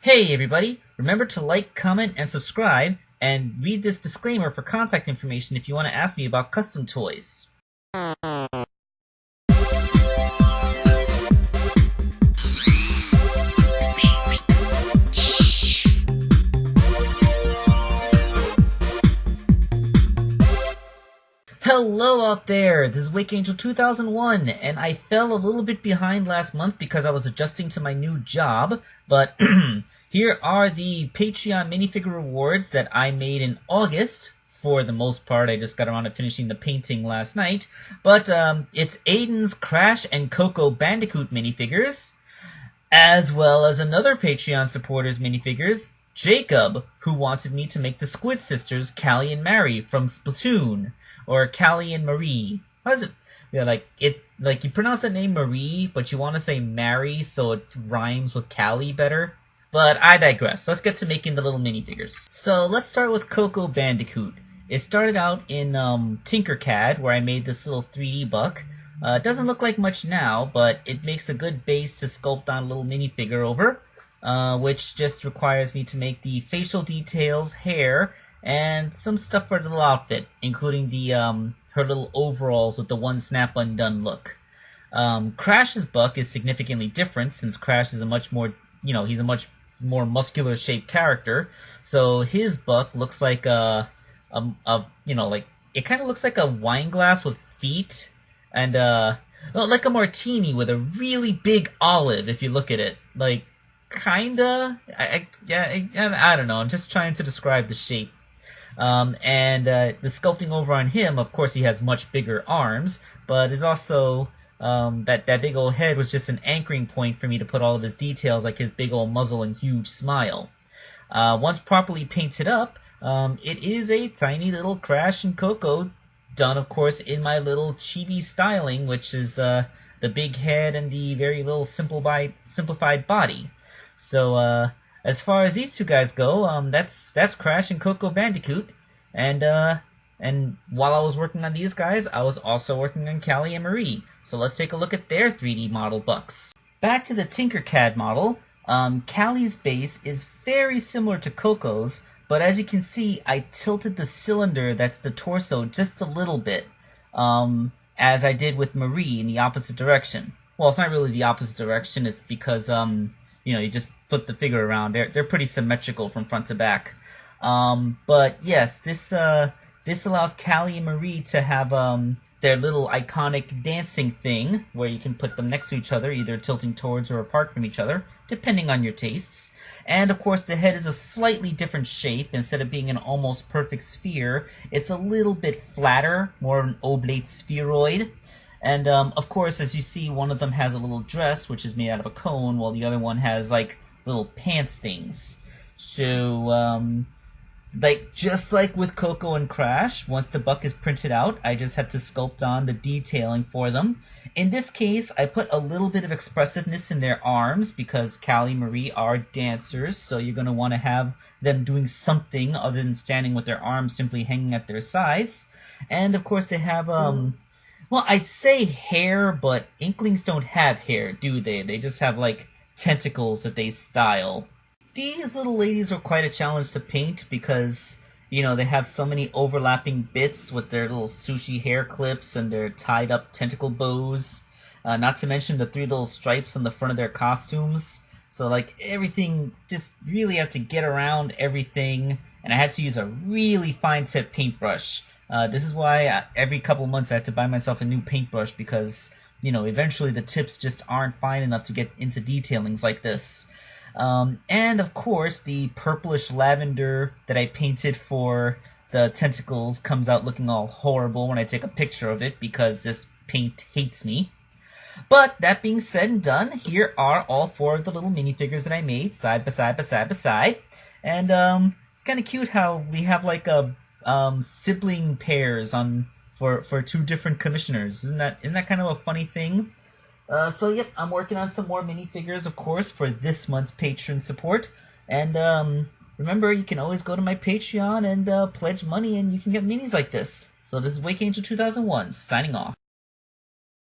Hey everybody, remember to like, comment, and subscribe, and read this disclaimer for contact information if you want to ask me about custom toys. Hello out there, this is Wake Angel 2001, and I fell a little bit behind last month because I was adjusting to my new job, but here are the Patreon minifigure rewards that I made in August. For the most part, I just got around to finishing the painting last night, but it's Aiden's Crash and Coco Bandicoot minifigures, as well as another Patreon supporter's minifigures, Jacob, who wanted me to make the Squid Sisters, Callie and Mary from Splatoon, or Callie and Marie. How does it? Yeah, like you pronounce that name Marie, but you want to say Mary, so it rhymes with Callie better. But I digress. Let's get to making the little minifigures. So let's start with Coco Bandicoot. It started out in Tinkercad, where I made this little 3D buck. It doesn't look like much now, but it makes a good base to sculpt on a little minifigure over. Which just requires me to make the facial details, hair, and some stuff for the little outfit, including the her little overalls with the one snap undone look. Crash's buck is significantly different since Crash is a much more, he's a much more muscular shaped character. So his buck looks like it kind of looks like a wine glass with feet, and like a martini with a really big olive. If you look at it, like. Kinda. I don't know. I'm just trying to describe the shape. The sculpting over on him, of course, he has much bigger arms, but it's also that big old head was just an anchoring point for me to put all of his details, like his big old muzzle and huge smile. Once properly painted up, it is a tiny little Crash and Coco, done, of course, in my little chibi styling, which is the big head and the very little simplified body. So, as far as these two guys go, that's Crash and Coco Bandicoot, and while I was working on these guys, I was also working on Callie and Marie. So let's take a look at their 3D model bucks. Back to the Tinkercad model, Callie's base is very similar to Coco's, but as you can see, I tilted the cylinder that's the torso just a little bit, as I did with Marie in the opposite direction. Well, it's not really the opposite direction, it's because, you just flip the figure around. They're pretty symmetrical from front to back. But yes, this allows Callie and Marie to have their little iconic dancing thing, where you can put them next to each other, either tilting towards or apart from each other, depending on your tastes. And of course, the head is a slightly different shape. Instead of being an almost perfect sphere, it's a little bit flatter, more of an oblate spheroid. And, of course, as you see, one of them has a little dress, which is made out of a cone, while the other one has, like, little pants things. So, just like with Coco and Crash, once the buck is printed out, I just have to sculpt on the detailing for them. In this case, I put a little bit of expressiveness in their arms, because Callie and Marie are dancers, so you're going to want to have them doing something other than standing with their arms simply hanging at their sides. And, of course, they have, well, I'd say hair, but Inklings don't have hair, do they? They just have, like, tentacles that they style. These little ladies were quite a challenge to paint because, they have so many overlapping bits with their little sushi hair clips and their tied-up tentacle bows. Not to mention the 3 little stripes on the front of their costumes. So, like, everything just really had to get around everything, and I had to use a really fine-tip paintbrush. This is why every couple months I had to buy myself a new paintbrush because, eventually the tips just aren't fine enough to get into detailings like this. And, of course, the purplish lavender that I painted for the tentacles comes out looking all horrible when I take a picture of it because this paint hates me. But that being said and done, here are all 4 of the little minifigures that I made, side by side by side by side. And it's kind of cute how we have like a sibling pairs for 2 different commissioners. Isn't that kind of a funny thing? So yep, I'm working on some more minifigures, of course, for this month's patron support. And remember, you can always go to my Patreon and pledge money, and you can get minis like this. So this is Wake Angel 2001 signing off.